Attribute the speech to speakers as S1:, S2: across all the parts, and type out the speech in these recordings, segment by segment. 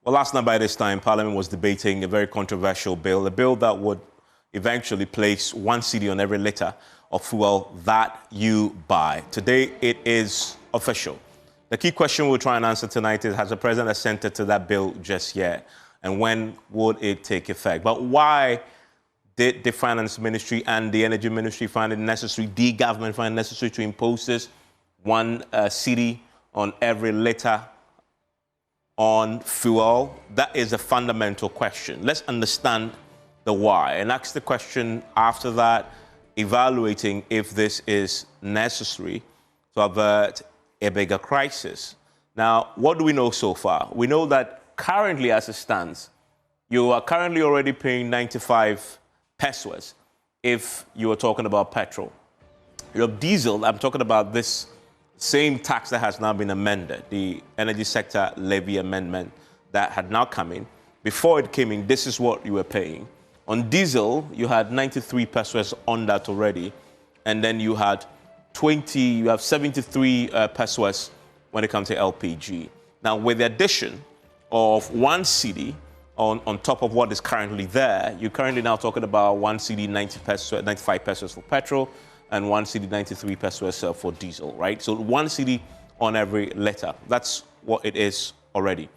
S1: Well, last night by this time, Parliament was debating a very controversial bill, a bill that would eventually place 1 cedi on every litre of fuel that you buy. Today, it is official. The key question we'll try and answer tonight is, has the president assented to that bill just yet? And when would it take effect? But why did the Finance Ministry and the Energy Ministry find it necessary, the government find it necessary to impose this 1 cedi on every litre on fuel? That is a fundamental question. Let's understand the why and ask the question after that, evaluating if this is necessary to avert a bigger crisis. Now, what do we know so far? We know that currently, as it stands, you are currently already paying 95 pesos if you are talking about petrol. Your diesel, I'm talking about this same tax that has now been amended, the energy sector levy amendment that had now come in. Before it came in, this is what you were paying. On diesel, you had 93 pesos on that already, and then you have 73 pesos when it comes to LPG. Now, with the addition of 1 cedi on top of what is currently there, you're currently now talking about 1 cedi 95 pesos for petrol, and 1 cedi 93 pesos for diesel, right? So 1 cedi on every litre. That's what it is already.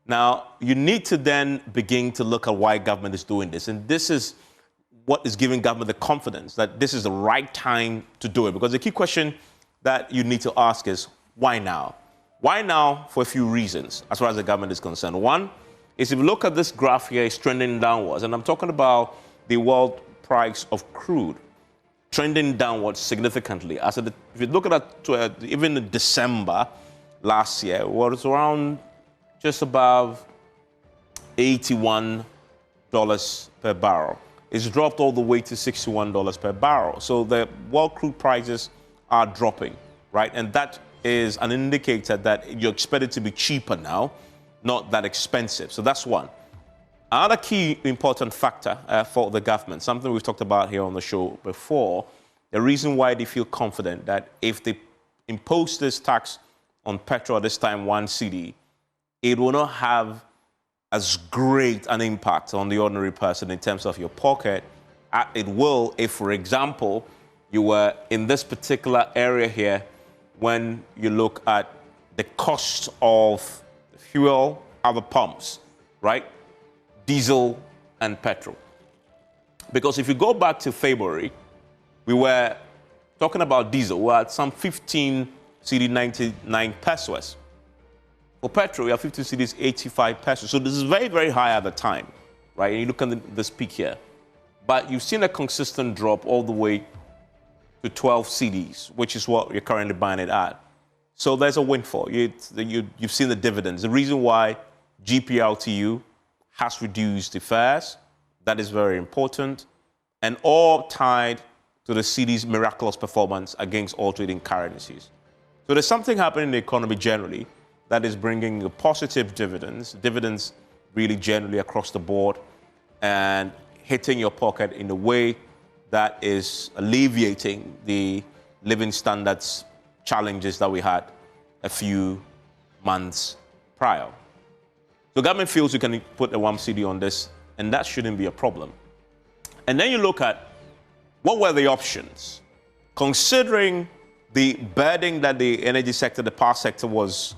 S1: Now, you need to then begin to look at why government is doing this. And this is what is giving government the confidence that this is the right time to do it. Because the key question that you need to ask is, why now? Why now? For a few reasons, as far as the government is concerned. One is, if you look at this graph here, it's trending downwards. And I'm talking about the world price of crude, trending downwards significantly. If you look at that, even in December last year, it was around just above $81 per barrel. It's dropped all the way to $61 per barrel. So the world crude prices are dropping, right? And that is an indicator that you expect it to be cheaper now, not that expensive. So that's one. Another key important factor for the government, something we've talked about here on the show before, the reason why they feel confident that if they impose this tax on petrol this time 1 cedi, it will not have as great an impact on the ordinary person in terms of your pocket. It will if, for example, you were in this particular area here when you look at the cost of fuel, other pumps, right? Diesel and petrol. Because if you go back to February, we were talking about diesel. We're at some 15 cedi 99 pesos. For petrol, we have 15 cedis 85 pesos. So this is very, very high at the time, right? And you look at this peak here. But you've seen a consistent drop all the way to 12 cedis, which is what you're currently buying it at. So there's a windfall. You've seen the dividends. The reason why GPLTU has reduced the fares, that is very important, and all tied to the cedi's miraculous performance against all trading currencies. So there's something happening in the economy generally that is bringing positive dividends really generally across the board, and hitting your pocket in a way that is alleviating the living standards challenges that we had a few months prior. The government feels you can put a 1 cedi on this, and that shouldn't be a problem. And then you look at what were the options, considering the burden that the energy sector, the power sector was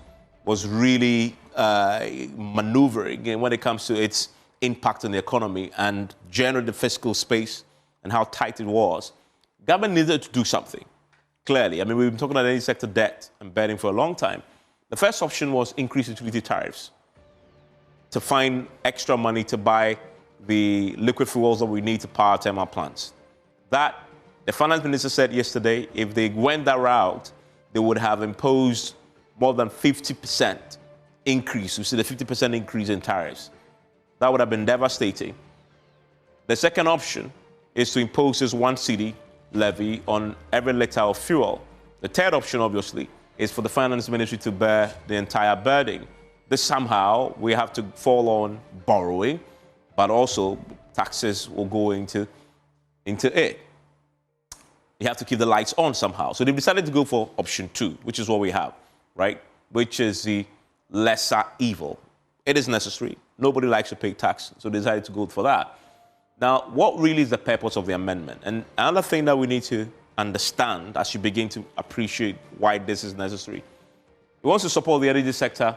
S1: really maneuvering when it comes to its impact on the economy and generally the fiscal space and how tight it was. Government needed to do something, clearly. I mean, we've been talking about energy sector debt and burden for a long time. The first option was increase utility tariffs to find extra money to buy the liquid fuels that we need to power thermal plants. That, the finance minister said yesterday, if they went that route, they would have imposed more than 50% increase. You see the 50% increase in tariffs. That would have been devastating. The second option is to impose this 1 cedi levy on every litre of fuel. The third option, obviously, is for the finance ministry to bear the entire burden. This somehow we have to fall on borrowing, but also taxes will go into it. You have to keep the lights on somehow. So they've decided to go for option 2, which is what we have, right? Which is the lesser evil. It is necessary. Nobody likes to pay tax, so they decided to go for that. Now, what really is the purpose of the amendment? And another thing that we need to understand as you begin to appreciate why this is necessary. It wants to support the energy sector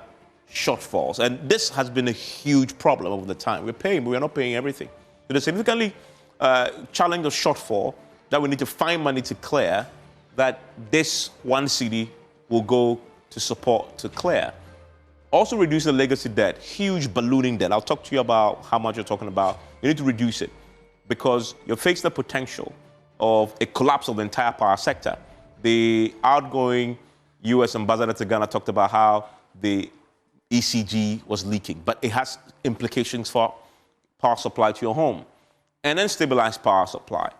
S1: shortfalls. And this has been a huge problem over the time. We're paying, but we're not paying everything. So there's significantly challenge of shortfall that we need to find money to clear, that this one cedi will go to support to clear. Also reduce the legacy debt, huge ballooning debt. I'll talk to you about how much you're talking about. You need to reduce it because you're facing the potential of a collapse of the entire power sector. The outgoing U.S. ambassador to Ghana talked about how the ECG was leaking, but it has implications for power supply to your home. And then stabilize power supply.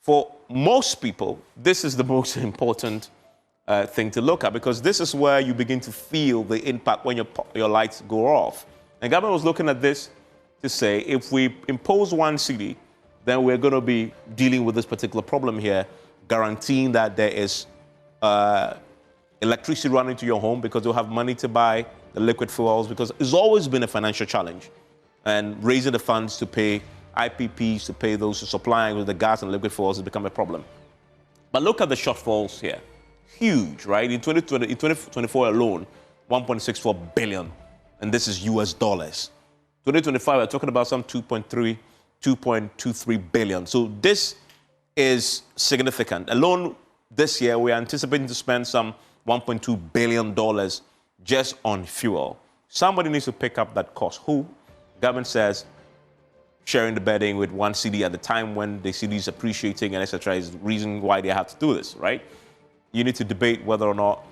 S1: For most people, this is the most important thing to look at because this is where you begin to feel the impact when your lights go off. And government was looking at this to say, if we impose one cedi, then we're going to be dealing with this particular problem here, guaranteeing that there is electricity running to your home because you'll have money to buy the liquid fuels, because it's always been a financial challenge. And raising the funds to pay IPPs, to pay those who supplying with the gas and liquid fuels has become a problem. But look at the shortfalls here. Huge, right? In 2024 alone, 1.64 billion, and this is US dollars. 2025, we're talking about some 2.23 billion. So this is significant. Alone this year, we are anticipating to spend some $1.2 billion just on fuel. Somebody needs to pick up that cost. Who? Government says sharing the burden with one cedi at the time when the cedi is appreciating and etc. is the reason why they have to do this, right? You need to debate whether or not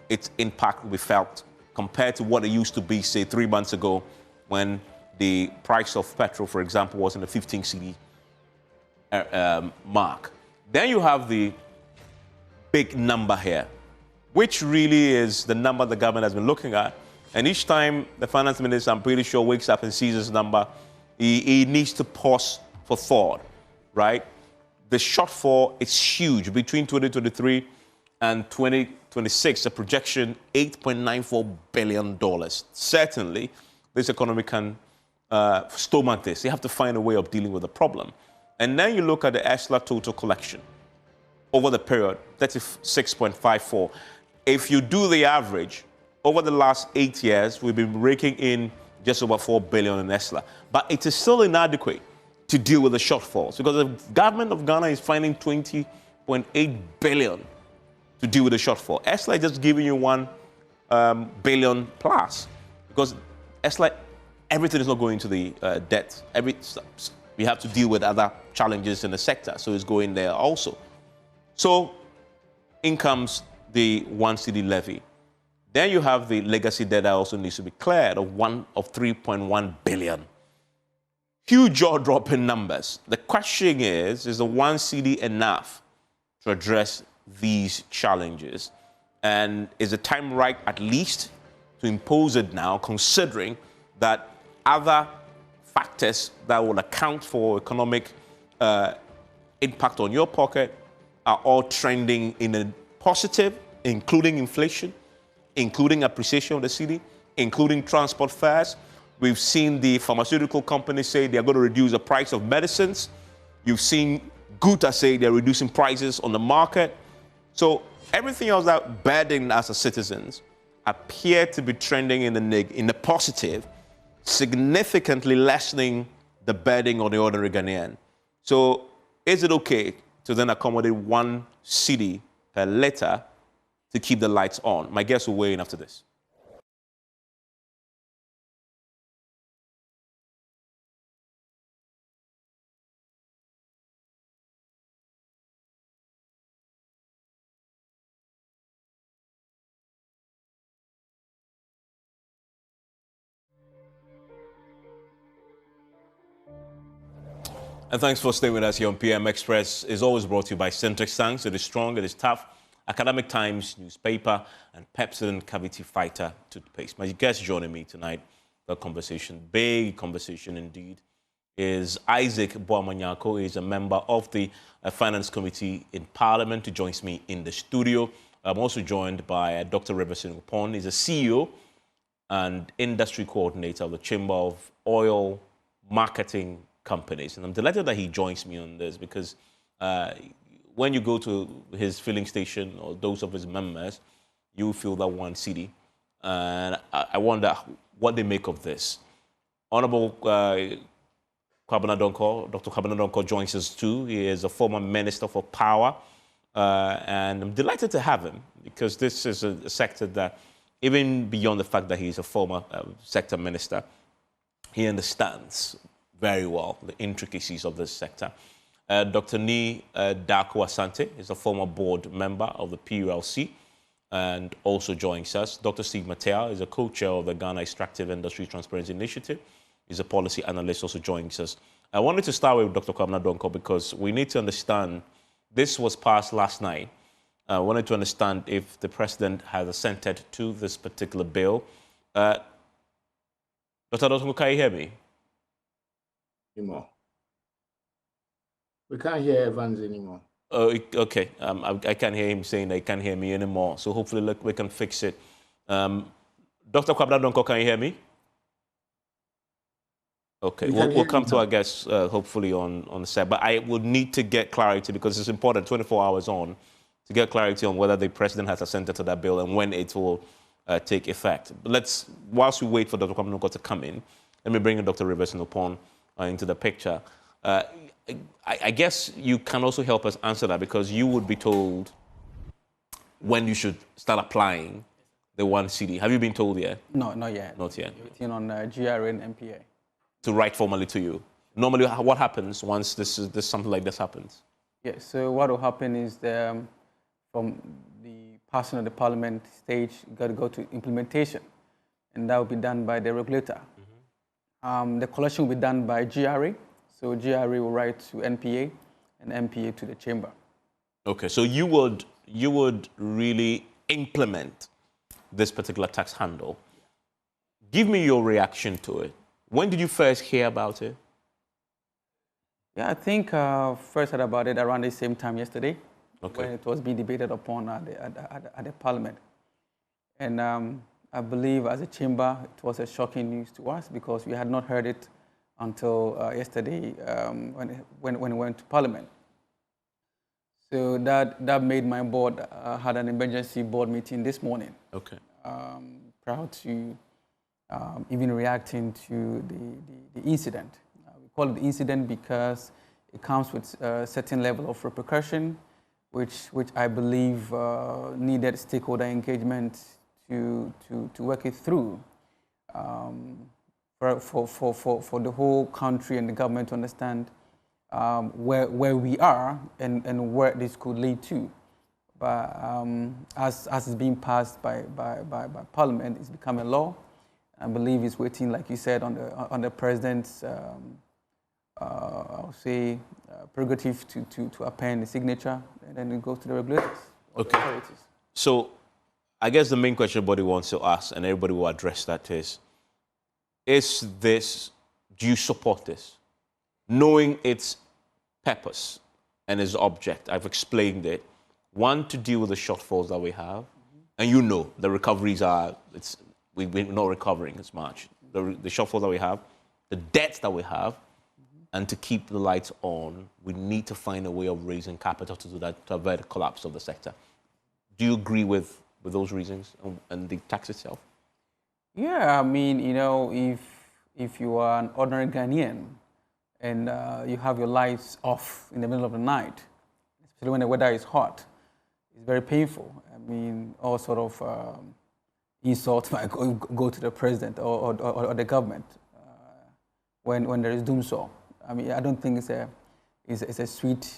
S1: its impact will be felt compared to what it used to be, say, 3 months ago when the price of petrol, for example, was in the 15 cedi mark. Then you have the big number here, which really is the number the government has been looking at. And each time the finance minister, I'm pretty sure, wakes up and sees this number, he needs to pause for thought, right? The shortfall is huge. Between 2023 and 2026, a projection, $8.94 billion. Certainly, this economy can stomach this. They have to find a way of dealing with the problem. And then you look at the ESLA total collection over the period, 36.54. If you do the average, over the last 8 years, we've been raking in just over $4 billion in ESLA. But it is still inadequate to deal with the shortfalls because the government of Ghana is finding $20.8 billion to deal with the shortfall. ESLA is just giving you $1 billion plus because ESLA, everything is not going to the debt. We have to deal with other challenges in the sector, so it's going there also. So in comes the one cedi levy. Then you have the legacy debt that also needs to be cleared of 3.1 billion. Huge jaw-dropping numbers. The question is the one cedi enough to address these challenges? And is the time right at least to impose it now, considering that other factors that will account for economic impact on your pocket are all trending in a positive, including inflation, including appreciation of the cedi, including transport fares. We've seen the pharmaceutical companies say they're going to reduce the price of medicines. You've seen Guta say they're reducing prices on the market. So everything else that burden us as citizens appear to be trending in the positive, significantly lessening the burden on the ordinary Ghanaian. So is it okay to then accommodate one cedi per litre to keep the lights on? My guests will weigh in after this. And thanks for staying with us here on PM Express. Is always brought to you by Centrex Tanks. It is strong, it is tough. Academic Times newspaper and Pepsodent Cavity Fighter toothpaste. My guest joining me tonight for a conversation, big conversation indeed, is Isaac Boamanyako. He is a member of the Finance Committee in Parliament, who joins me in the studio. I'm also joined by Dr. Reverson Upon. He's a CEO and industry coordinator of the Chamber of Oil Marketing Companies. And I'm delighted that he joins me on this because when you go to his filling station or those of his members, you feel that one city. And I wonder what they make of this. Honorable Kwabena Donkor, Dr. Kwabena Donkor joins us too. He is a former Minister for Power. And I'm delighted to have him because this is a sector that, even beyond the fact that he's a former sector minister, he understands very well the intricacies of this sector. Dr. Ni Darko Asante is a former board member of the PULC and also joins us. Dr. Steve Matea is a co-chair of the Ghana Extractive Industry Transparency Initiative. He's a policy analyst, also joins us. I wanted to start with Dr. Kwabena Donkor because we need to understand this was passed last night. I wanted to understand if the president has assented to this particular bill. Dr. Donkor, can you hear me?
S2: Anymore. We can't hear Evans anymore.
S1: Okay. I can't hear him saying that he can't hear me anymore. So hopefully look, we can fix it. Dr. Kwabena Donkor, can you hear me? Okay, we'll come to our guests hopefully on the set. But I will need to get clarity because it's important 24 hours on to get clarity on whether the president has assented to that bill and when it will take effect. But whilst we wait for Dr. Kwabena Donkor to come in, let me bring in Dr. Rivers Nopon into the picture. I guess you can also help us answer that because you would be told when you should start applying the one CD. Have you been told yet?
S3: No, not yet.
S1: Not yet.
S3: Waiting on GRA and MPA.
S1: To write formally to you. Normally, what happens once something like this happens?
S3: Yeah, so what will happen is from the passing of the parliament stage, you got to go to implementation, and that will be done by the regulator. Mm-hmm. The collection will be done by GRA. So GRA will write to NPA and NPA to the chamber. Okay,
S1: so you would really implement this particular tax handle. Give me your reaction to it. When did you first hear about it?
S3: Yeah, I think first heard about it around the same time yesterday, when it was being debated upon at the parliament. And I believe as a chamber, it was a shocking news to us because we had not heard it until yesterday when it went to Parliament. So that made my board had an emergency board meeting this morning.
S1: Okay.
S3: Proud to even reacting to the incident. We call it the incident because it comes with a certain level of repercussion, which I believe needed stakeholder engagement to work it through. For the whole country and the government to understand where we are and where this could lead to. But as it's being passed by Parliament, it's become a law. I believe it's waiting, like you said, on the president's, I'll say, prerogative to append the signature, and then it goes to the regulators.
S1: Okay. So I guess the main question everybody wants to ask, and everybody will address that is do you support this? Knowing its purpose and its object, I've explained it. One, to deal with the shortfalls that we have, and you know the recoveries are, we're not recovering as much. The shortfalls that we have, the debts that we have, and to keep the lights on, we need to find a way of raising capital to do that, to avoid the collapse of the sector. Do you agree with those reasons and the tax itself?
S3: Yeah, I mean, you know, if you are an ordinary Ghanaian and you have your lights off in the middle of the night, especially when the weather is hot, it's very painful. I mean, all sort of insults might go to the president or the government when there is doomsday. I mean, I don't think it's a sweet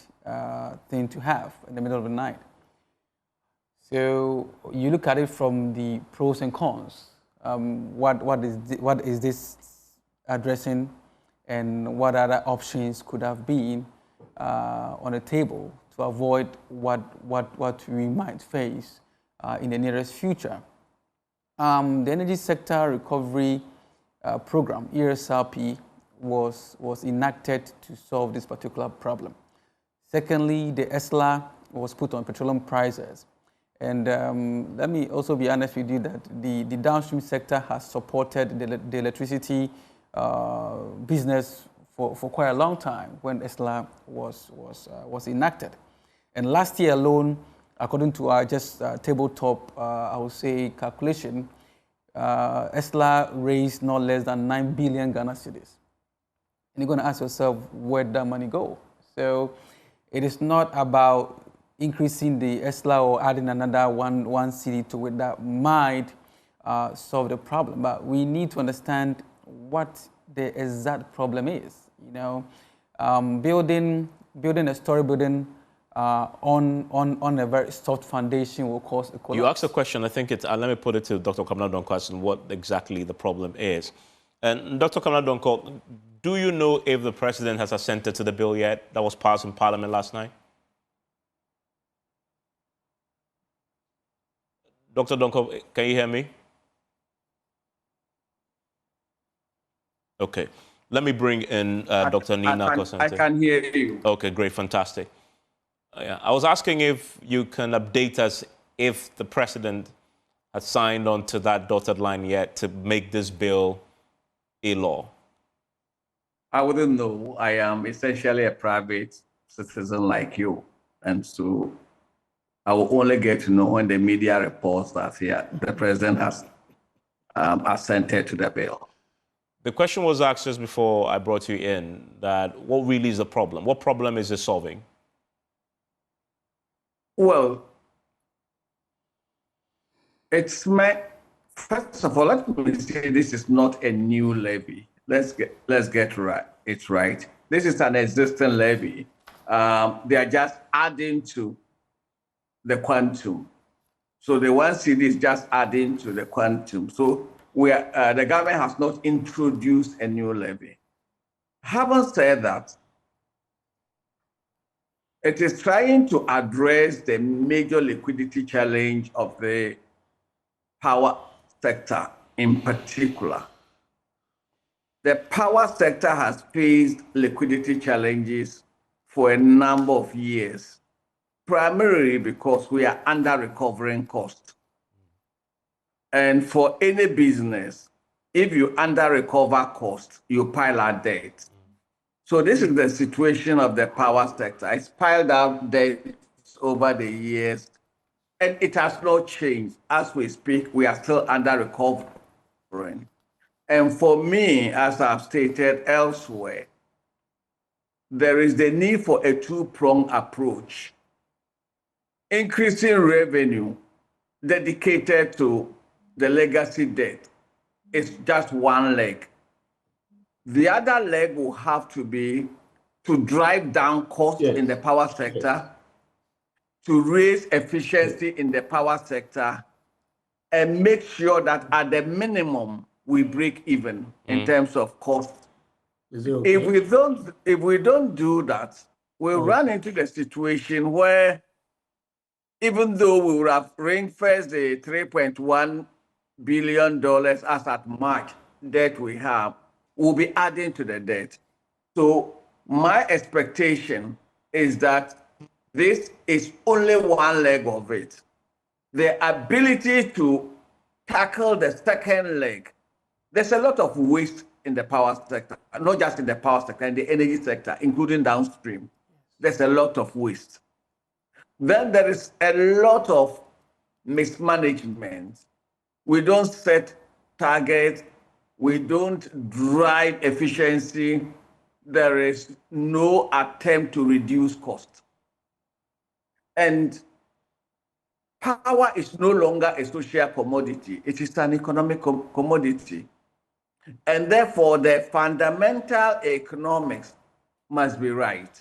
S3: thing to have in the middle of the night. So you look at it from the pros and cons. What is this addressing, and what other options could have been on the table to avoid what we might face in the nearest future. The Energy Sector Recovery Program, ESRP, was enacted to solve this particular problem. Secondly, the ESLA was put on petroleum prices. And let me also be honest with you that the downstream sector has supported the electricity business for quite a long time when ESLA was enacted. And last year alone, according to our just tabletop, I would say, calculation, ESLA raised not less than 9 billion Ghana cedis. And you're going to ask yourself, where'd that money go? So it is not about increasing the ESLA or adding another one city to it that might solve the problem. But we need to understand what the exact problem is. You know, building a story building on a very soft foundation will cause a collapse.
S1: You asked a question. I think it's. Let me put it to Dr. Kamala Donkwa, what exactly the problem is. And Dr. Kamala Donkwa, do you know if the president has assented to the bill yet that was passed in Parliament last night? Dr. Donkwa, can you hear me? Okay. Let me bring in Dr. Nina Kosante.
S4: I can hear you.
S1: Okay, great, fantastic. Yeah. I was asking if you can update us if the president has signed on to that dotted line yet to make this bill a law.
S4: I wouldn't know. I am essentially a private citizen like you. And so I will only get to know when the media reports that the president has assented to the bill.
S1: The question was asked just before I brought you in, that what really is the problem? What problem is it solving?
S4: Well, first of all, let me say this is not a new levy. Let's get it right. This is an existing levy. They are just adding to the quantum. So the 1 CD is just adding to the quantum. So the government has not introduced a new levy. Having said that, it is trying to address the major liquidity challenge of the power sector in particular. The power sector has faced liquidity challenges for a number of years, primarily because we are under recovering costs. And for any business, if you under recover costs, you pile out debt. So this is the situation of the power sector. It's piled out debt over the years, and it has not changed. As we speak, we are still under recovering. And for me, as I've stated elsewhere, there is the need for a two-pronged approach. Increasing revenue dedicated to the legacy debt is just one leg. The other leg will have to be to drive down costs in the power sector, to raise efficiency in the power sector, and make sure that at the minimum we break even in terms of cost.
S2: Okay?
S4: If we don't do that, we'll run into the situation where even though we would have ring-fenced the $3.1 billion as at March debt we have, we'll be adding to the debt. So my expectation is that this is only one leg of it. The ability to tackle the second leg, there's a lot of waste in the power sector, not just in the power sector, in the energy sector, including downstream. There's a lot of waste. Then there is a lot of mismanagement. We don't set targets. We don't drive efficiency. There is no attempt to reduce cost. And power is no longer a social commodity. It is an economic commodity. And therefore, the fundamental economics must be right.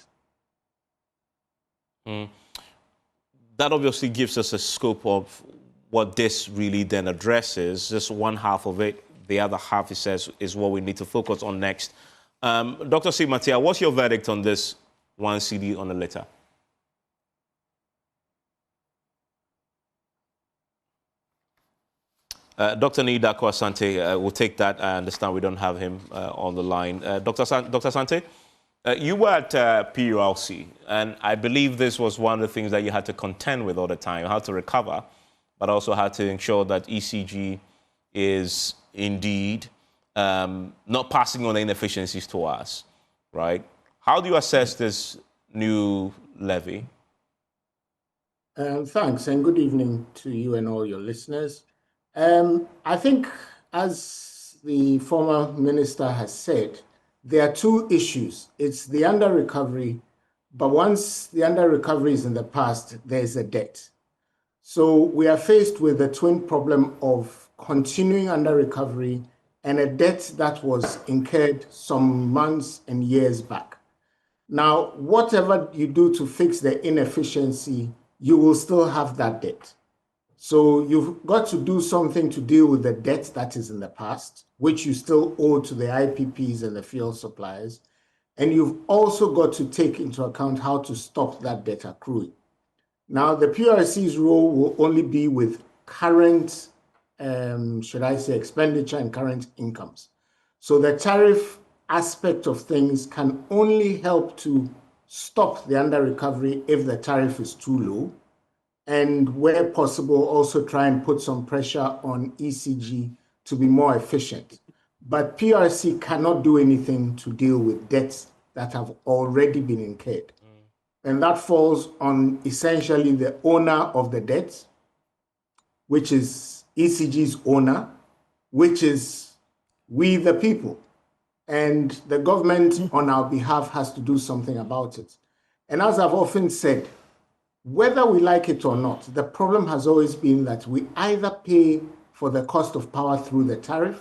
S1: That obviously gives us a scope of what this really then addresses. Just one half of it. The other half, he says, is what we need to focus on next. Dr. C. Matia, what's your verdict on this 1 CD on a litre? Dr. Nida Kwasante, we'll take that. I understand we don't have him on the line. Dr. Sante? You were at PULC, and I believe this was one of the things that you had to contend with all the time, how to recover, but also how to ensure that ECG is indeed not passing on the inefficiencies to us, right? How do you assess this new levy?
S2: Thanks, and good evening to you and all your listeners. I think, as the former minister has said, there are two issues. It's the under-recovery, but once the under-recovery is in the past, there's a debt. So we are faced with the twin problem of continuing under-recovery and a debt that was incurred some months and years back. Now, whatever you do to fix the inefficiency, you will still have that debt. So you've got to do something to deal with the debt that is in the past, which you still owe to the IPPs and the fuel suppliers. And you've also got to take into account how to stop that debt accruing. Now, the PRC's role will only be with current, should I say, expenditure and current incomes. So the tariff aspect of things can only help to stop the under-recovery if the tariff is too low, and where possible, also try and put some pressure on ECG to be more efficient. But PRC cannot do anything to deal with debts that have already been incurred. And that falls on essentially the owner of the debt, which is ECG's owner, which is we the people. And the government on our behalf has to do something about it. And as I've often said, whether we like it or not, the problem has always been that we either pay for the cost of power through the tariff,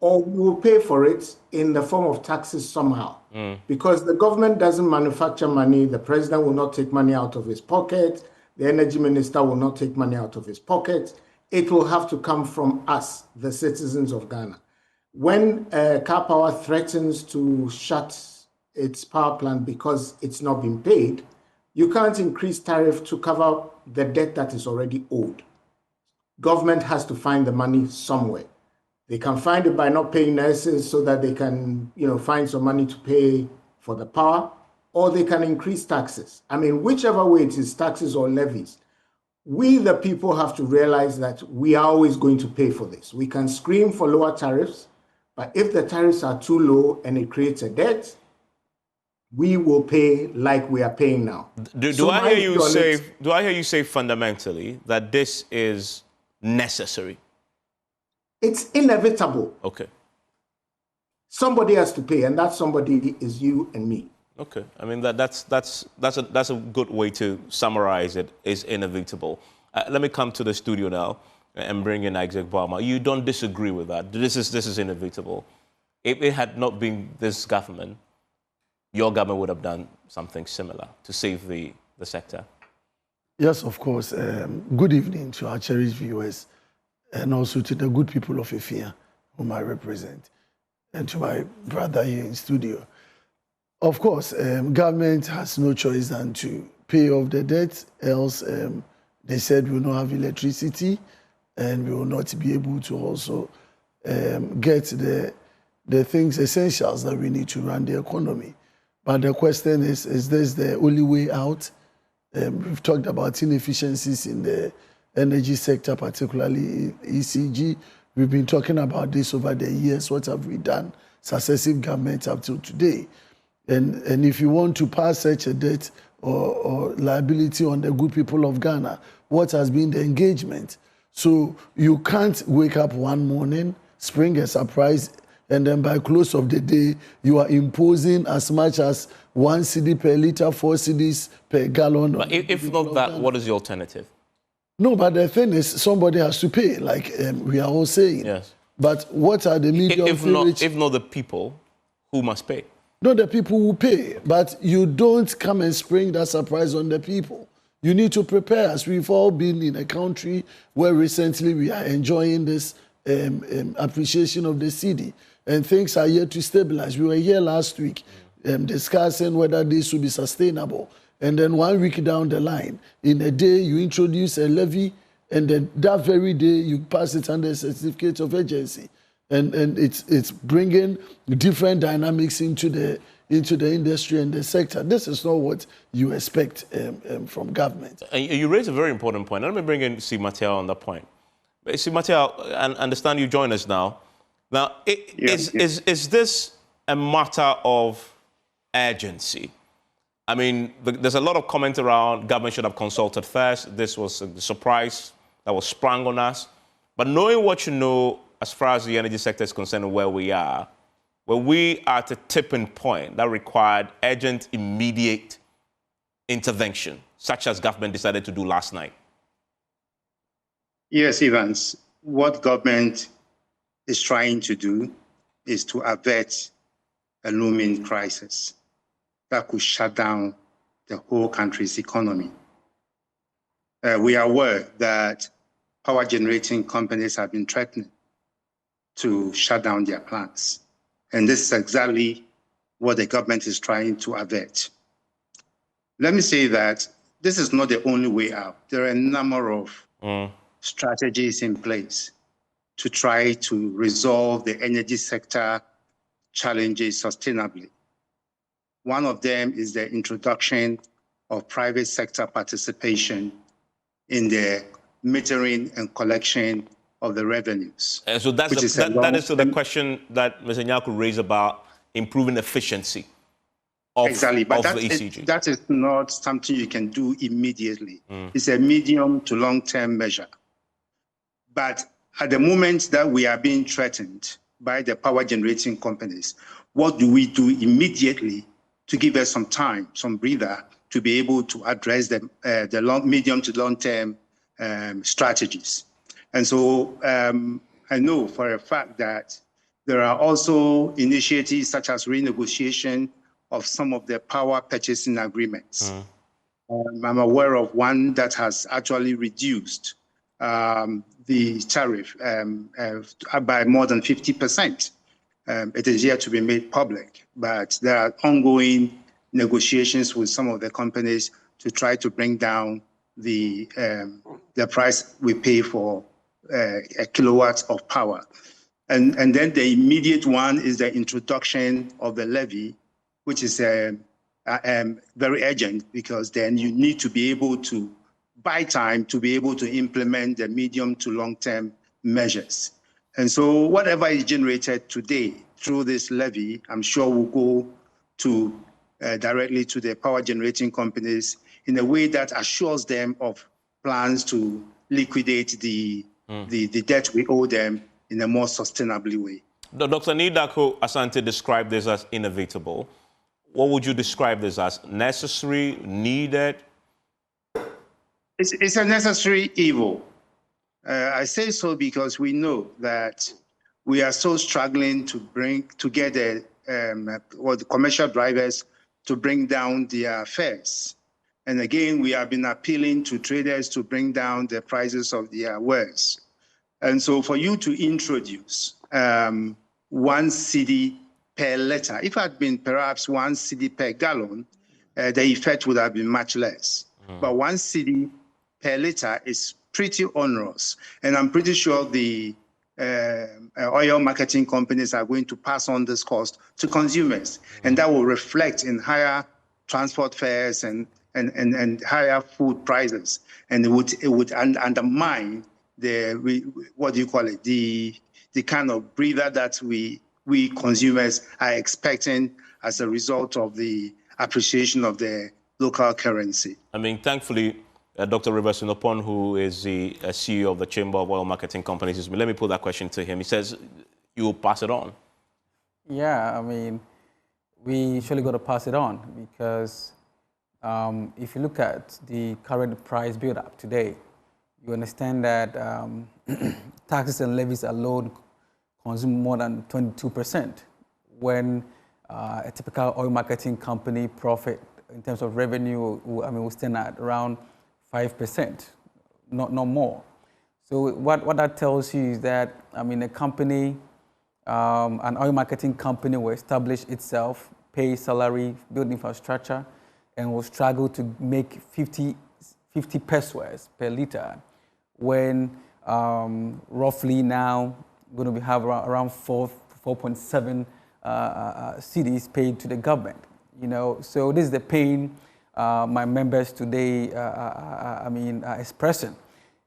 S2: or we will pay for it in the form of taxes somehow. Because the government doesn't manufacture money, the president will not take money out of his pocket, the energy minister will not take money out of his pocket. It will have to come from us, the citizens of Ghana. When Car Power threatens to shut its power plant because it's not been paid, you can't increase tariff to cover the debt that is already owed. Government has to find the money somewhere. They can find it by not paying nurses so that they can, find some money to pay for the power, or they can increase taxes. I mean, whichever way it is, taxes or levies, we, the people, have to realize that we are always going to pay for this. We can scream for lower tariffs, but if the tariffs are too low and it creates a debt, we will pay like we are paying now.
S1: Do I hear you say fundamentally that this is necessary?
S2: It's inevitable.
S1: Okay.
S2: Somebody has to pay, and that somebody is you and me.
S1: Okay. I mean, that's a good way to summarize it. Is inevitable. Let me come to the studio now and bring in Isaac Balmer. You don't disagree with that? This is inevitable. If it had not been this government, your government would have done something similar to save the sector.
S5: Yes, of course. Good evening to our cherished viewers, and also to the good people of Efia, whom I represent, and to my brother here in studio. Of course, government has no choice than to pay off the debt, else they said we will not have electricity, and we will not be able to also get the things, essentials that we need to run the economy. But the question is this the only way out? We've talked about inefficiencies in the energy sector, particularly ECG. We've been talking about this over the years. What have we done? Successive governments up till today. And if you want to pass such a debt or liability on the good people of Ghana, what has been the engagement? So you can't wake up one morning, spring a surprise, and then by close of the day, you are imposing as much as 1 cedi per litre, 4 cedis per gallon.
S1: But if not that, what is the alternative?
S5: No, but the thing is, somebody has to pay, like we are all saying.
S1: Yes.
S5: But what are the medium
S1: if not the people, who must pay?
S5: No, the people will pay. But you don't come and spring that surprise on the people. You need to prepare us. We've all been in a country where recently we are enjoying this appreciation of the cedi. And things are yet to stabilize. We were here last week discussing whether this will be sustainable. And then 1 week down the line, in a day, you introduce a levy, and then that very day, you pass it under a certificate of urgency. And it's bringing different dynamics into the into the industry and the sector. This is not what you expect from government.
S1: And you raise a very important point. Let me bring in C. Mateo on that point. C. Mateo, I understand you join us now. Now, is this a matter of urgency? I mean, there's a lot of comment around government should have consulted first. This was a surprise that was sprung on us. But knowing what you know as far as the energy sector is concerned and where we are at a tipping point that required urgent, immediate intervention, such as government decided to do last night.
S6: Yes, Evans. What government is trying to do is to avert a looming crisis that could shut down the whole country's economy. We are aware that power generating companies have been threatening to shut down their plants. And this is exactly what the government is trying to avert. Let me say that this is not the only way out. There are a number of strategies in place to try to resolve the energy sector challenges sustainably. One of them is the introduction of private sector participation in the metering and collection of the revenues.
S1: So that is the question that Mr. Nyaku raised about improving efficiency of,
S6: exactly, but
S1: of the ECG.
S6: That is not something you can do immediately. It's a medium to long-term measure. But at the moment that we are being threatened by the power generating companies, what do we do immediately to give us some time, some breather, to be able to address the medium to long-term strategies? And so I know for a fact that there are also initiatives such as renegotiation of some of the power purchasing agreements. I'm aware of one that has actually reduced the tariff by more than 50%. It is yet to be made public, but there are ongoing negotiations with some of the companies to try to bring down the price we pay for a kilowatt of power. And then the immediate one is the introduction of the levy, which is very urgent, because then you need to be able to buy time to be able to implement the medium to long-term measures. And so whatever is generated today through this levy, I'm sure will go to directly to the power generating companies in a way that assures them of plans to liquidate the debt we owe them in a more sustainably way.
S1: Dr. Nidako Asante described this as inevitable. What would you describe this as? Necessary, needed?
S6: It's a necessary evil. I say so because we know that we are so struggling to get the commercial drivers to bring down their fares. And again, we have been appealing to traders to bring down the prices of their wares. And so for you to introduce 1 cedi per litre, if it had been perhaps 1 cedi per gallon, the effect would have been much less. But 1 cedi per litre is pretty onerous. And I'm pretty sure the oil marketing companies are going to pass on this cost to consumers. And that will reflect in higher transport fares and higher food prices. And it would undermine the kind of breather that we consumers are expecting as a result of the appreciation of the local currency.
S1: I mean, thankfully, Dr. Rivers Sinopon, who is the CEO of the Chamber of Oil Marketing Companies, let me put that question to him. He says, you will pass it on.
S3: Yeah, I mean, we surely got to pass it on because if you look at the current price build-up today, you understand that taxes and levies alone consume more than 22%, when a typical oil marketing company profit in terms of revenue, will stand at around 5%, not more. So what that tells you is that, a company, an oil marketing company will establish itself, pay salary, build infrastructure, and will struggle to make 50 pesos per litre, when roughly now going to have around 4.7 cedis paid to the government. So this is the pain my members today, are expressing.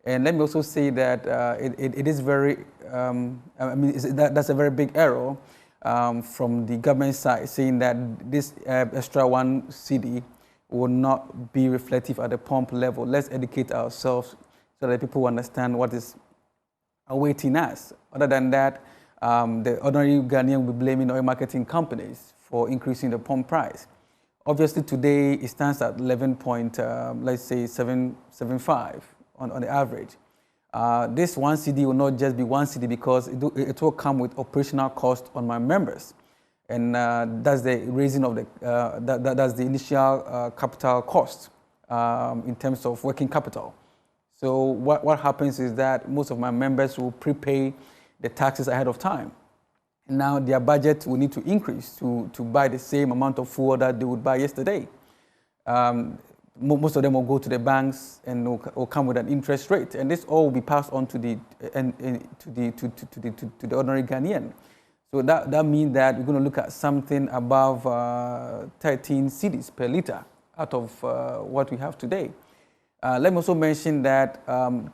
S3: And let me also say that it is very, that's a very big error from the government side, saying that this extra 1 cedi will not be reflective at the pump level. Let's educate ourselves so that people understand what is awaiting us. Other than that, the ordinary Ghanaian will be blaming oil marketing companies for increasing the pump price. Obviously, today it stands at 11.775 on the average. This 1 cedi will not just be 1 cedi because it will come with operational cost on my members. And that's the raising of that's the initial capital cost in terms of working capital. So what happens is that most of my members will prepay the taxes ahead of time. Now their budget will need to increase to buy the same amount of fuel that they would buy yesterday. Most of them will go to the banks and will come with an interest rate, and this all will be passed on to the ordinary Ghanaian. So that means that we're going to look at something above 13 cedis per litre out of what we have today. Let me also mention that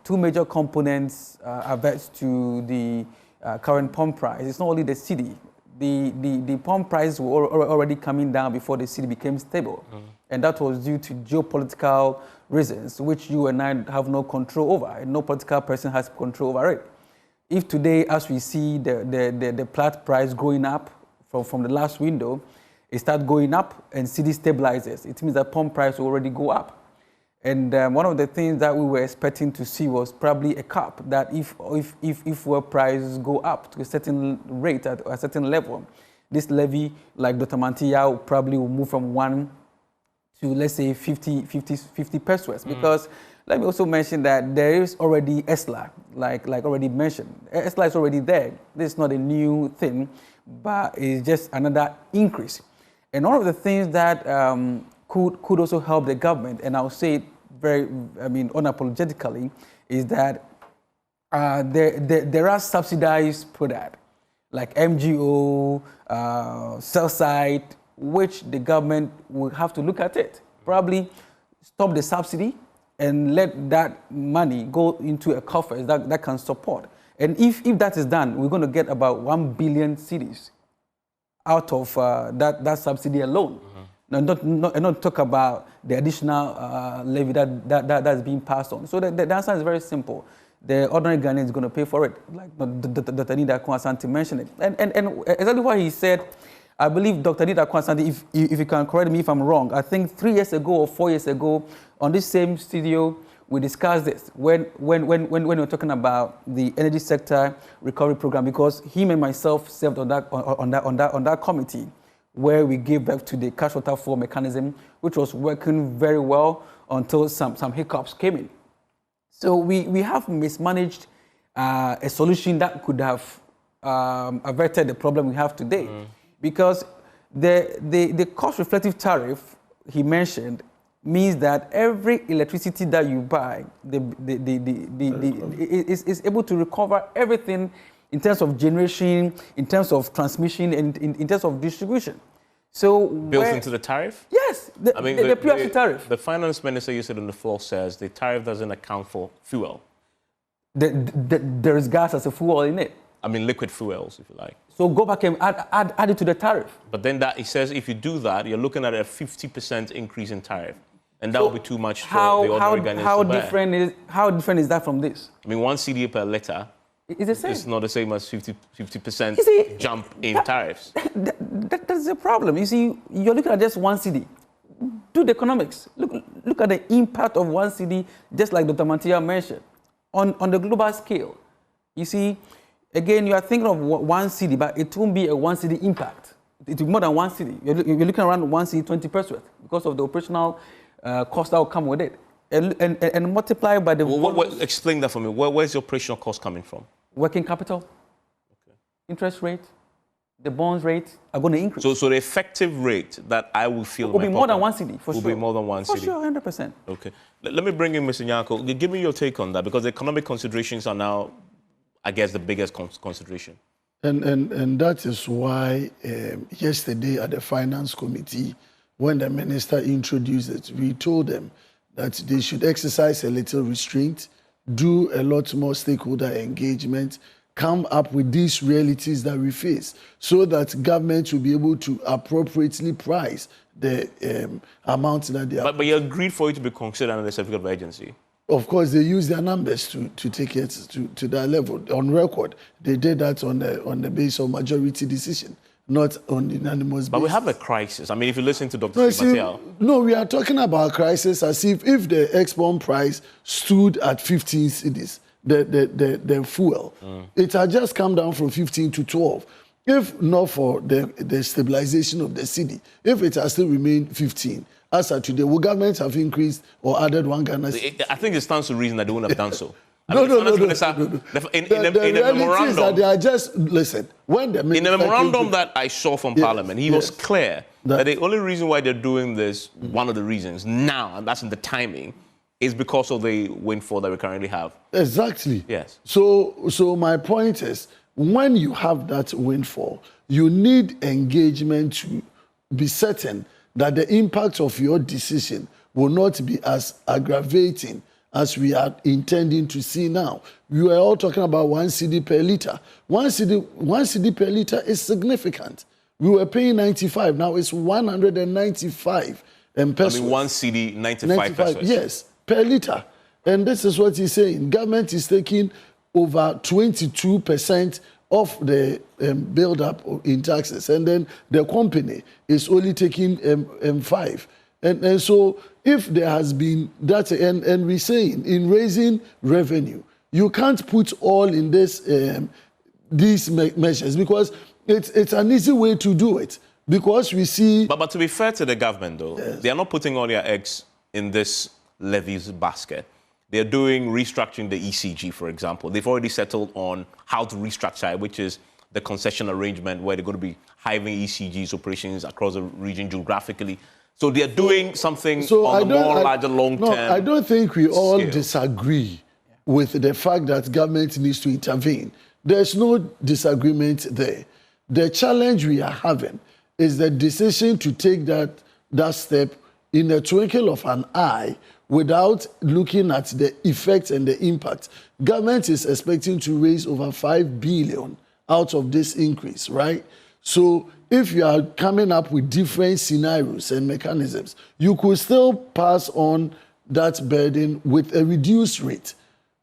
S3: 2 major components are vexed to the current pump price. It's not only the cedi. The pump prices were already coming down before the cedi became stable. And that was due to geopolitical reasons, which you and I have no control over, and no political person has control over it. If today, as we see the plat price going up from the last window, it starts going up and cedi stabilizes, it means that pump price will already go up. And one of the things that we were expecting to see was probably a cap, that if fuel prices go up to a certain rate at a certain level, this levy, like Dr. Mantilla, probably will move from 1 to, let's say, 50 pesos. Because let me also mention that there is already ESLA, like already mentioned. ESLA is already there. This is not a new thing, but it's just another increase. And one of the things that could also help the government, and I'll say it unapologetically, is that there are subsidized products like MGO, cell site, which the government will have to look at it. Probably stop the subsidy and let that money go into a coffer that can support. And if that is done, we're going to get about 1 billion cedis out of that subsidy alone. And not talk about the additional levy that's being passed on. So the answer is very simple. The ordinary Ghanaian is going to pay for it, like Dr. Nida Akon-Asante mentioned it. And exactly what he said, I believe Dr. Nida Akon-Asante, if you can correct me if I'm wrong, I think 3 years ago or 4 years ago, on this same studio, we discussed this when we were talking about the energy sector recovery program, because him and myself served on that committee, where we gave back to the cash waterfall mechanism, which was working very well until some hiccups came in. So we have mismanaged a solution that could have averted the problem we have today. Because the cost reflective tariff he mentioned means that every electricity that you buy is able to recover everything in terms of generation, in terms of transmission, and in terms of distribution. So
S1: built into the tariff?
S3: Yes, the PRC tariff.
S1: The finance minister, you said on the floor, says the tariff doesn't account for fuel.
S3: There is gas as a fuel in it.
S1: I mean, liquid fuels, if you like.
S3: So go back and add it to the tariff.
S1: But then he says if you do that, you're looking at a 50% increase in tariff. And that would be too much for the ordinary Ghanaians to bear.
S3: How different is that from this?
S1: I mean, 1 cedi per litre.
S3: It's the same.
S1: It's not the same as 50% jump in tariffs.
S3: That's the problem. You see, you're looking at just 1 cedi. Do the economics. Look at the impact of 1 cedi, just like Dr. Mantilla mentioned, on the global scale. You see, again, you are thinking of 1 cedi, but it won't be a 1 cedi impact. It will be more than 1 cedi. You're looking around 1 cedi 20 pesos because of the operational cost that will come with it. And multiply by the...
S1: explain that for me. Where's the operational cost coming from?
S3: Working capital, interest rate, the bonds rate are going to increase.
S1: So the effective rate that I will feel
S3: will be more than 1 cedi, for sure.
S1: Will be more than 1 cedi.
S3: For sure, 100%.
S1: Okay. Let me bring in Mr. Nyarko. Give me your take on that, because the economic considerations are now, I guess, the biggest consideration.
S5: And that is why yesterday at the Finance Committee, when the minister introduced it, we told them that they should exercise a little restraint, do a lot more stakeholder engagement, come up with these realities that we face so that government will be able to appropriately price the amount that they are.
S1: But you agreed for it to be considered under the certificate of urgency.
S5: Of course, they use their numbers to take it to that level. On record, they did that on the basis of majority decision, not on unanimous basis.
S1: But we have a crisis. I mean, if you listen to Dr. Mateo.
S5: No, we are talking about crisis as if the export price stood at 15 cedis, the fuel. It had just come down from 15 to 12. If not for the stabilization of the cedi, if it has still remained 15, as of today, will government have increased or added 1 Ghana cedi?
S1: I think it stands to reason that they wouldn't have done so.
S5: No.
S1: In a memorandum,
S5: that they are just, listen, when the
S1: in a memorandum that I saw from Parliament, he was clear that the only reason why they're doing this, one of the reasons now, and that's in the timing, is because of the windfall that we currently have.
S5: Exactly.
S1: Yes.
S5: So my point is, when you have that windfall, you need engagement to be certain that the impact of your decision will not be as aggravating as we are intending to see now. We are all talking about 1 cedi per litre. 1 cedi per litre is significant. We were paying 95, now it's 195 pesos.
S1: I mean, 1 cedi, 95 pesos.
S5: Yes, per litre. And this is what he's saying. Government is taking over 22% of the build-up in taxes, and then the company is only taking 5. And so if there has been that, and we're saying in raising revenue, you can't put all in this these measures because it's an easy way to do it because we see.
S1: But to be fair to the government, though, they are not putting all their eggs in this levies basket. They're doing restructuring the ECG, for example. They've already settled on how to restructure it, which is the concession arrangement where they're going to be having ECG's operations across the region geographically. So they're doing something on a more larger long-term
S5: No, I don't think we all
S1: scale.
S5: disagree with the fact that government needs to intervene. There's no disagreement there. The challenge we are having is the decision to take that step in a twinkle of an eye without looking at the effects and the impact. Government is expecting to raise over 5 billion out of this increase, right? So if you are coming up with different scenarios and mechanisms, you could still pass on that burden with a reduced rate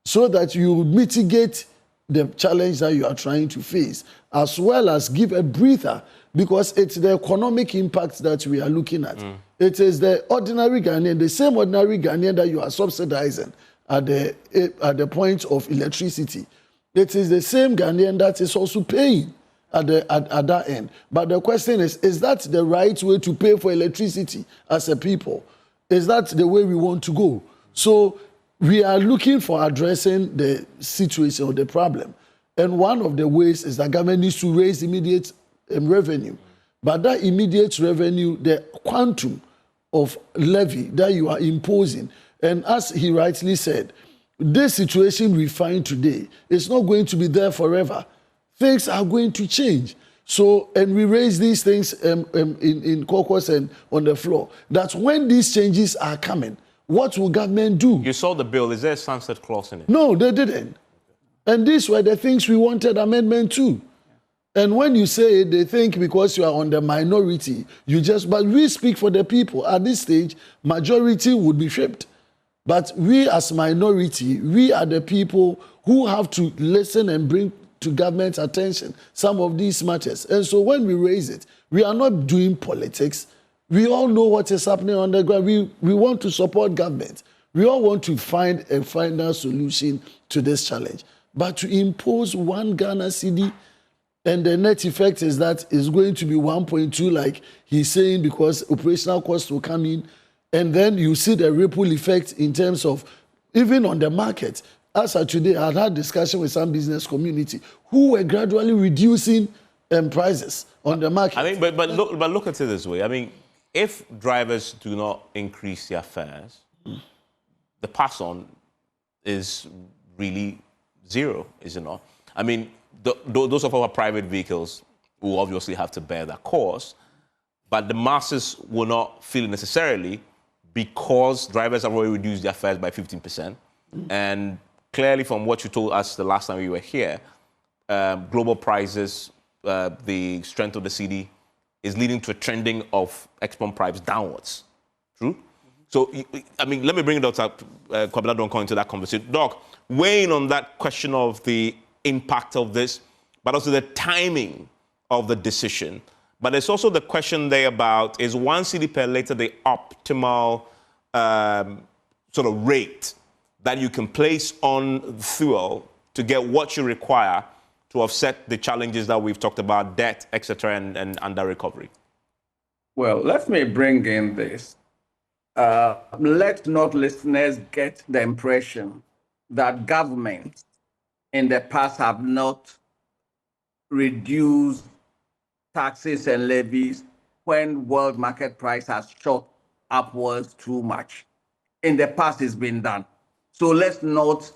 S5: so that you mitigate the challenge that you are trying to face, as well as give a breather, because it's the economic impact that we are looking at. It is the ordinary Ghanaian, the same ordinary Ghanaian that you are subsidizing at the point of electricity. It is the same Ghanaian that is also paying at that end. But the question is that the right way to pay for electricity as a people? Is that the way we want to go? So we are looking for addressing the situation or the problem. And one of the ways is that government needs to raise immediate revenue. But that immediate revenue, the quantum of levy that you are imposing, and as he rightly said, this situation we find today is not going to be there forever. Things are going to change. So, and we raise these things in caucus and on the floor, that when these changes are coming, what will government do?
S1: You saw the bill. Is there a sunset clause in it?
S5: No, they didn't. And these were the things we wanted amendment to. And when you say it, they think because you are on the minority, but we speak for the people. At this stage, majority would be shipped. But we as minority, we are the people who have to listen and bring to government's attention some of these matters. And so when we raise it, we are not doing politics. We all know what is happening on the ground. We want to support government. We all want to find a final solution to this challenge. But to impose 1 Ghana cedi, and the net effect is that it's going to be 1.2, like he's saying, because operational costs will come in. And then you see the ripple effect in terms of, even on the market. As of today, I had discussion with some business community who were gradually reducing prices on the market.
S1: I mean, but look at it this way. I mean, if drivers do not increase their fares, the pass-on is really zero, is it not? I mean, those of our private vehicles will obviously have to bear that cost, but the masses will not feel it necessarily because drivers have already reduced their fares by 15%. And clearly from what you told us the last time we were here, global prices, the strength of the cedi is leading to a trending of export prices downwards. True? So, I mean, let me bring Dr. Kwabena Donkor into that conversation. Doc, weighing on that question of the impact of this, but also the timing of the decision. But there's also the question there about, is 1 cedi per litre the optimal sort of rate that you can place on fuel to get what you require to offset the challenges that we've talked about, debt, etc., and under recovery?
S4: Well, let me bring in this. Let not listeners get the impression that governments in the past have not reduced taxes and levies when world market price has shot upwards too much. In the past, it's been done. So let's not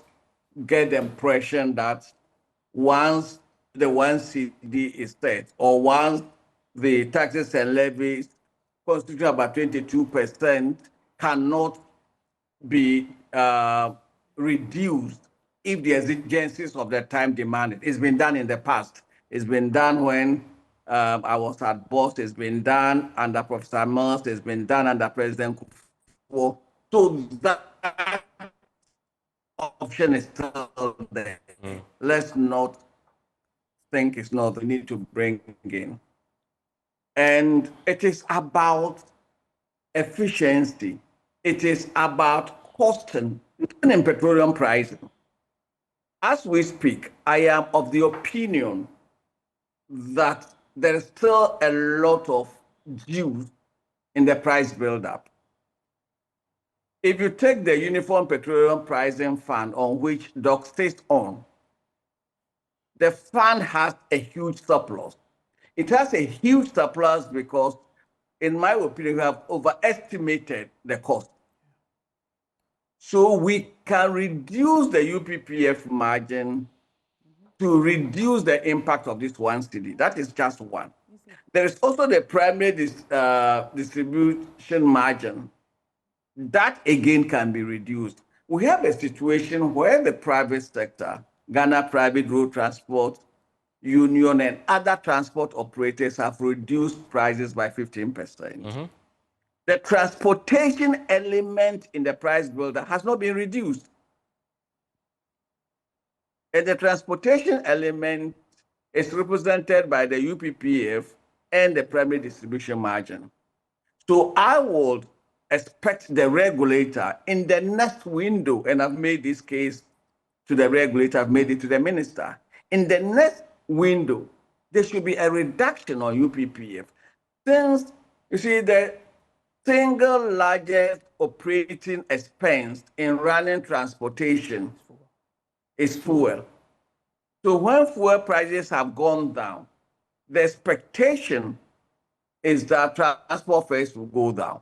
S4: get the impression that once the 1 cedi is set, or once the taxes and levies constituting about 22% cannot be reduced if the exigencies of the time demand it. It's been done in the past. It's been done when I was at BOSS. It's been done under Professor Mills. It's been done under President Kufuor. So that option is still there. Let's not think it's not. We need to bring in. And it is about efficiency. It is about costing, even in petroleum pricing. As we speak, I am of the opinion that there is still a lot of juice in the price buildup. If you take the Uniform Petroleum Pricing Fund, on which Doc sits on, the fund has a huge surplus. It has a huge surplus because, in my opinion, we have overestimated the cost. So we can reduce the UPPF margin to reduce the impact of this 1 cedi. That is just one. There is also the primary distribution margin. That again can be reduced. We have a situation where the private sector, Ghana Private Road Transport Union, and other transport operators have reduced prices by 15%. The transportation element in the price builder has not been reduced. And the transportation element is represented by the UPPF and the primary distribution margin. So I would expect the regulator in the next window, and I've made this case to the regulator, I've made it to the minister. In the next window, there should be a reduction on UPPF. Since, you see, the single largest operating expense in running transportation is fuel. So when fuel prices have gone down, the expectation is that transport fares will go down.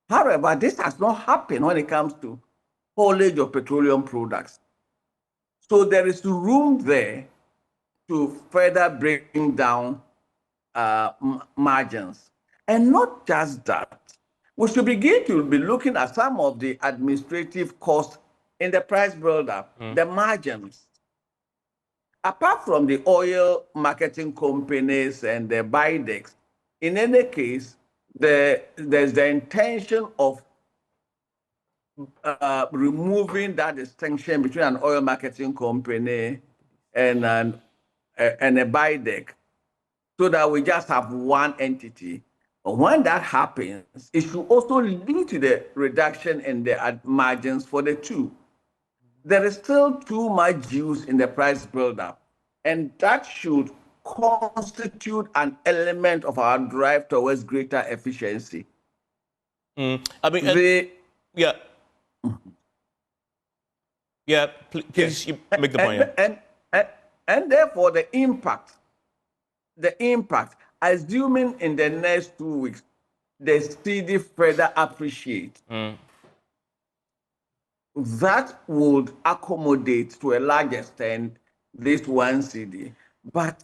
S4: However, this has not happened when it comes to haulage of petroleum products. So there is room there to further bring down margins. And not just that, we should begin to be looking at some of the administrative costs in the price buildup, the margins. Apart from the oil marketing companies and the BIDEX, in any case, there's the intention of removing that distinction between an oil marketing company and a BIDEX, so that we just have one entity. But when that happens, it should also lead to the reduction in the margins for the two. There is still too much juice in the price buildup, and that should constitute an element of our drive towards greater efficiency.
S1: I mean, please you make the point.
S4: And therefore, the impact, assuming in the next 2 weeks, the cedi further appreciate, that would accommodate to a large extent this 1 CD. But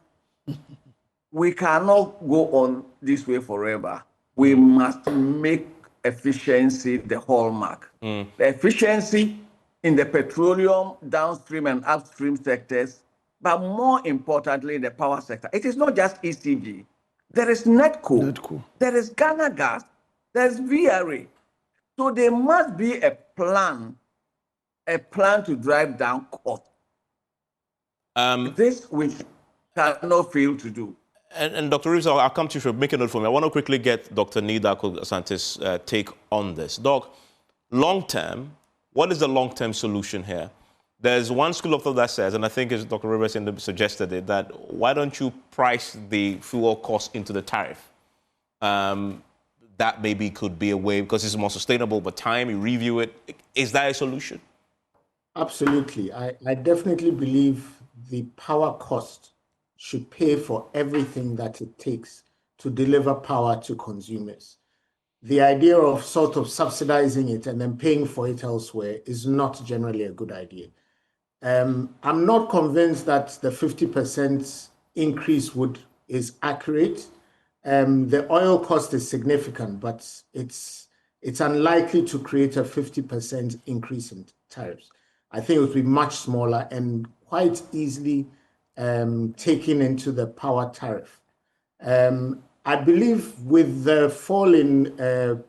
S4: we cannot go on this way forever. We must make efficiency the hallmark. The efficiency in the petroleum, downstream and upstream sectors, but more importantly, in the power sector. It is not just ECG. There is NETCO. There is Ghana Gas. There is VRA. So there must be a plan to drive down cost. This we cannot fail to do.
S1: And Dr. Reeves, I'll come to you. Make a note for me. I want to quickly get Dr. Nida Santis' take on this. Doc, long term, what is the long-term solution here? There's one school of thought that says, and I think as Dr. Rivers suggested it, that why don't you price the fuel cost into the tariff? That maybe could be a way, because it's more sustainable, but time, you review it. Is that a solution?
S2: Absolutely. I definitely believe the power cost should pay for everything that it takes to deliver power to consumers. The idea of sort of subsidizing it and then paying for it elsewhere is not generally a good idea. I'm not convinced that the 50% increase is accurate. The oil cost is significant, but it's unlikely to create a 50% increase in tariffs. I think it would be much smaller and quite easily taken into the power tariff. I believe with the fall in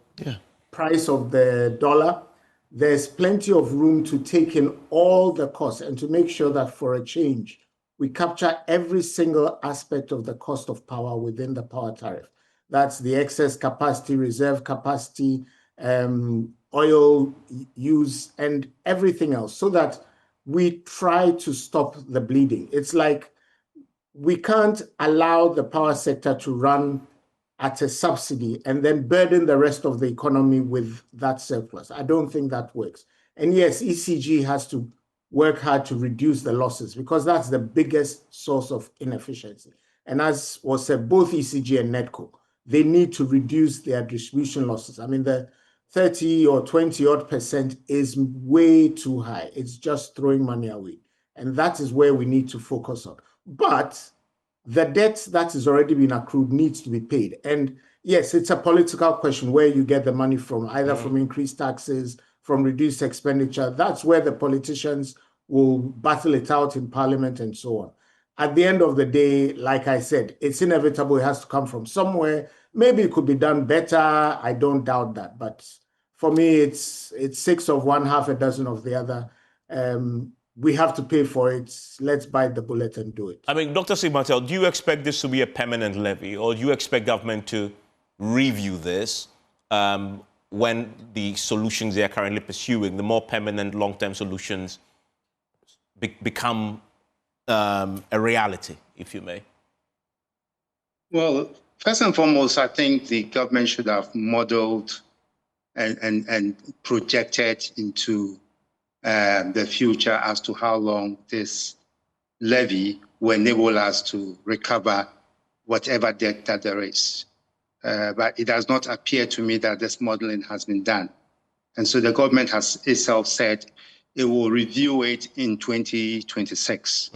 S2: price of the dollar, there's plenty of room to take in all the costs and to make sure that for a change, we capture every single aspect of the cost of power within the power tariff. That's the excess capacity, reserve capacity, oil use, and everything else, so that we try to stop the bleeding. It's like we can't allow the power sector to run at a subsidy and then burden the rest of the economy with that surplus. I don't think that works. And yes, ECG has to work hard to reduce the losses, because that's the biggest source of inefficiency. And as was said, both ECG and NETCO, they need to reduce their distribution losses. I mean, the 30 or 20 odd % is way too high. It's just throwing money away. And that is where we need to focus on. But the debt that has already been accrued needs to be paid. And yes, it's a political question where you get the money from, either from increased taxes, from reduced expenditure. That's where the politicians will battle it out in parliament and so on. At the end of the day, like I said, it's inevitable. It has to come from somewhere. Maybe it could be done better. I don't doubt that. But for me, it's 6 of one, half a dozen of the other. We have to pay for it. Let's bite the bullet and do it.
S1: I mean, Dr. Sigmartel, do you expect this to be a permanent levy, or do you expect government to review this when the solutions they are currently pursuing, the more permanent long-term solutions, become a reality, if you may?
S6: Well, first and foremost, I think the government should have modeled and projected into the future as to how long this levy will enable us to recover whatever debt that there is. But it does not appear to me that this modeling has been done. And so the government has itself said it will review it in 2026.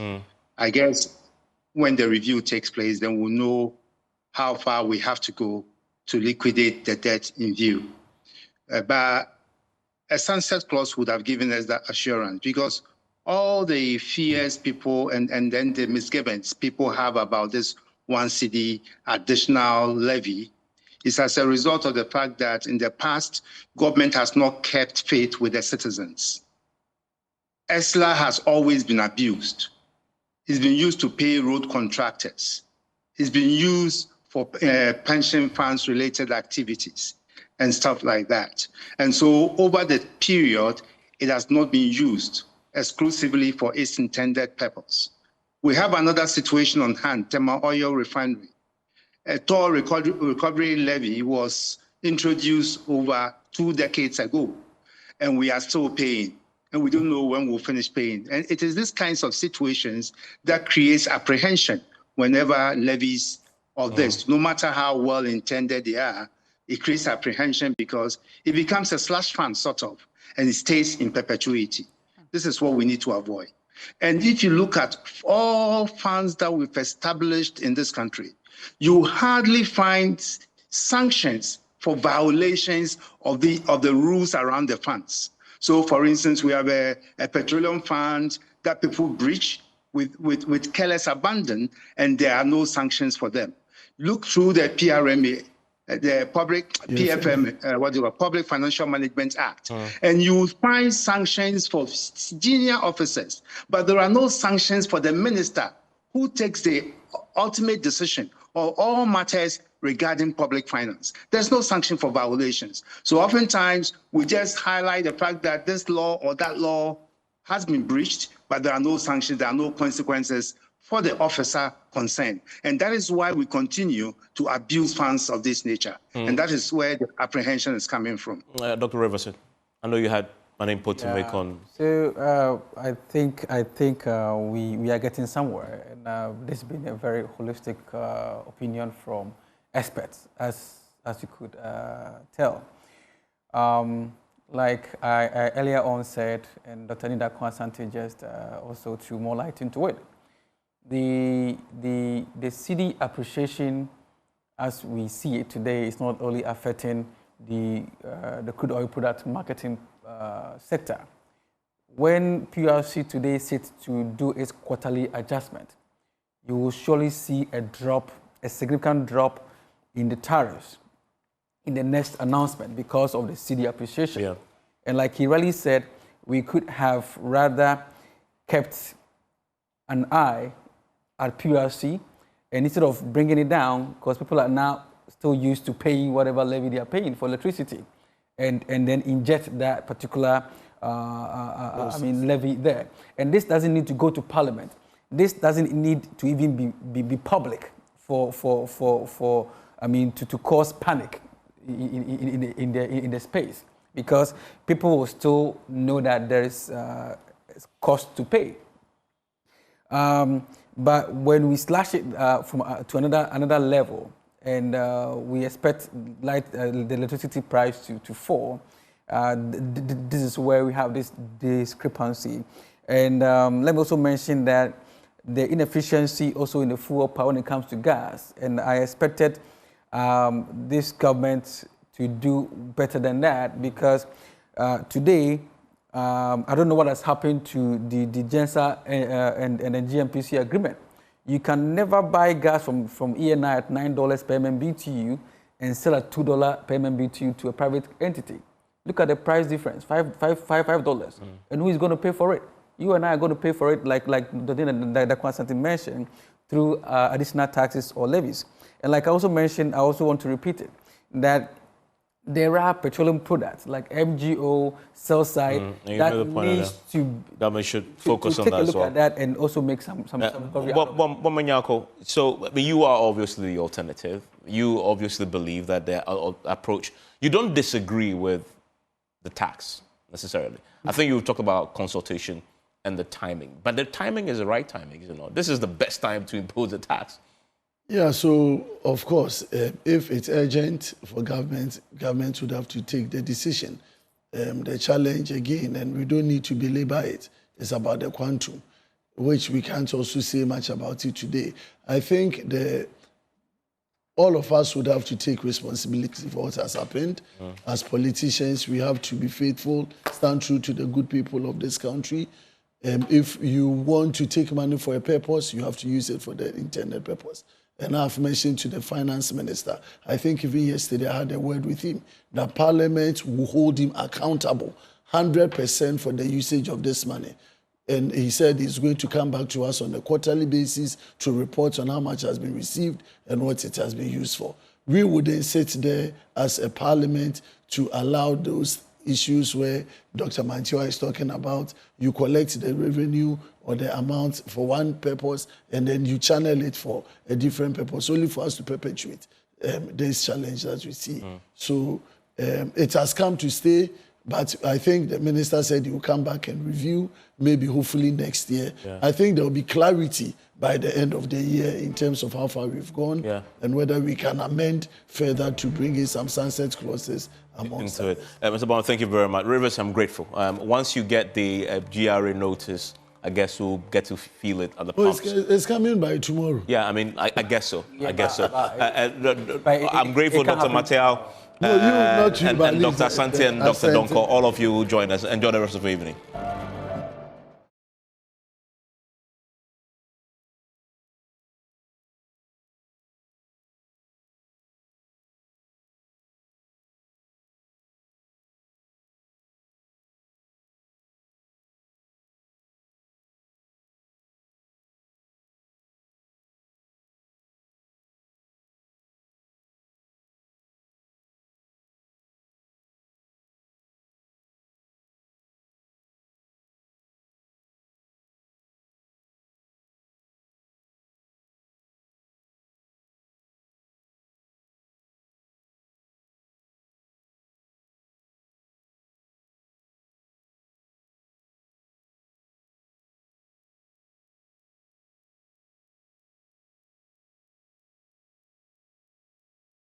S6: I guess when the review takes place, then we'll know how far we have to go to liquidate the debt in view. But a sunset clause would have given us that assurance, because all the fears people and then the misgivings people have about this 1 CD additional levy is as a result of the fact that in the past, government has not kept faith with the citizens. ESLA has always been abused. It's been used to pay road contractors. It's been used for pension funds related activities and stuff like that. And so over the period, it has not been used exclusively for its intended purpose. We have another situation on hand, Tema Oil Refinery. A toll recovery levy was introduced over 2 decades ago, and we are still paying, and we don't know when we'll finish paying. And it is these kinds of situations that creates apprehension whenever levies of this, no matter how well intended they are, it creates apprehension because it becomes a slush fund sort of, and it stays in perpetuity. This is what we need to avoid. And if you look at all funds that we've established in this country, you hardly find sanctions for violations of the rules around the funds. So, for instance, we have a petroleum fund that people breach with careless abandon, and there are no sanctions for them. Look through the PRMA, the public PFM, Public Financial Management Act, and you will find sanctions for senior officers, but there are no sanctions for the minister who takes the ultimate decision on all matters regarding public finance. There's no sanction for violations. So oftentimes we just highlight the fact that this law or that law has been breached, but there are no sanctions, there are no consequences for the officer concerned. And that is why we continue to abuse funds of this nature. And that is where the apprehension is coming from.
S1: Dr. Riverson, I know you had an input to make on.
S3: So I think we are getting somewhere, and this has been a very holistic opinion from experts, as you could tell. Like I earlier on said, and Dr. Nida Kwansante just also threw more light into it. The cedi appreciation, as we see it today, is not only affecting the crude oil product marketing sector. When PRC today sits to do its quarterly adjustment, you will surely see a significant drop in the tariffs in the next announcement because of the cedi appreciation.
S1: Yeah.
S3: And like he really said, we could have rather kept an eye at PRC, and instead of bringing it down, because people are now still used to paying whatever levy they are paying for electricity, and then inject that particular levy there. And this doesn't need to go to Parliament. This doesn't need to even be public to cause panic in the space, because people will still know that there is cost to pay. But when we slash it to another level, and we expect the electricity price to fall, this is where we have this discrepancy. And let me also mention that the inefficiency also in the fuel power when it comes to gas. And I expected this government to do better than that, because today, I don't know what has happened to the GENSA and the GMPC agreement. You can never buy gas from ENI at $9 per MMBTU and sell at $2 per MMBTU to a private entity. Look at the price difference, $5. And who is going to pay for it? You and I are going to pay for it, like the thing that Konstantin mentioned, through additional taxes or levies. And like I also mentioned, I also want to repeat it, that there are petroleum products like MGO, cell site that needs to
S1: government should focus on that as well.
S3: Take a look at that and also make some recovery.
S1: So you are obviously the alternative. You obviously believe that their approach. You don't disagree with the tax necessarily. I think you talked about consultation and the timing, but the timing is the right timing, is it not? This is the best time to impose a tax.
S5: Yeah, so of course, if it's urgent for government would have to take the decision. The challenge again, and we don't need to belabor it, is about the quantum, which we can't also say much about it today. I think all of us would have to take responsibility for what has happened. As politicians, we have to be faithful, stand true to the good people of this country. If you want to take money for a purpose, you have to use it for the intended purpose. And I've mentioned to the finance minister, I think even yesterday I had a word with him, that Parliament will hold him accountable 100% for the usage of this money. And he said he's going to come back to us on a quarterly basis to report on how much has been received and what it has been used for. We would then sit there as a Parliament to allow those issues where Dr. Mantiwa is talking about. You collect the revenue or the amount for one purpose, and then you channel it for a different purpose, only for us to perpetuate this challenge that we see. So it has come to stay, but I think the minister said he will come back and review, maybe hopefully next year. Yeah. I think there will be clarity by the end of the year in terms of how far we've gone and whether we can amend further to bring in some sunset clauses amongst
S1: into it. Mr. Bond, thank you very much. Rivers, I'm grateful. Once you get the GRA notice I guess we'll get to feel it at the
S5: Oh,
S1: pumps.
S5: it's coming by tomorrow.
S1: Yeah, I mean, I guess so. I guess so.
S3: but
S1: I'm grateful,
S3: it can
S1: Dr.
S3: happen.
S1: Mateo,
S5: No, you, not you, but
S1: and
S5: at least
S1: Dr. Santi and Dr.
S5: Asante.
S1: Donko, all of you who joined us. Enjoy the rest of the evening.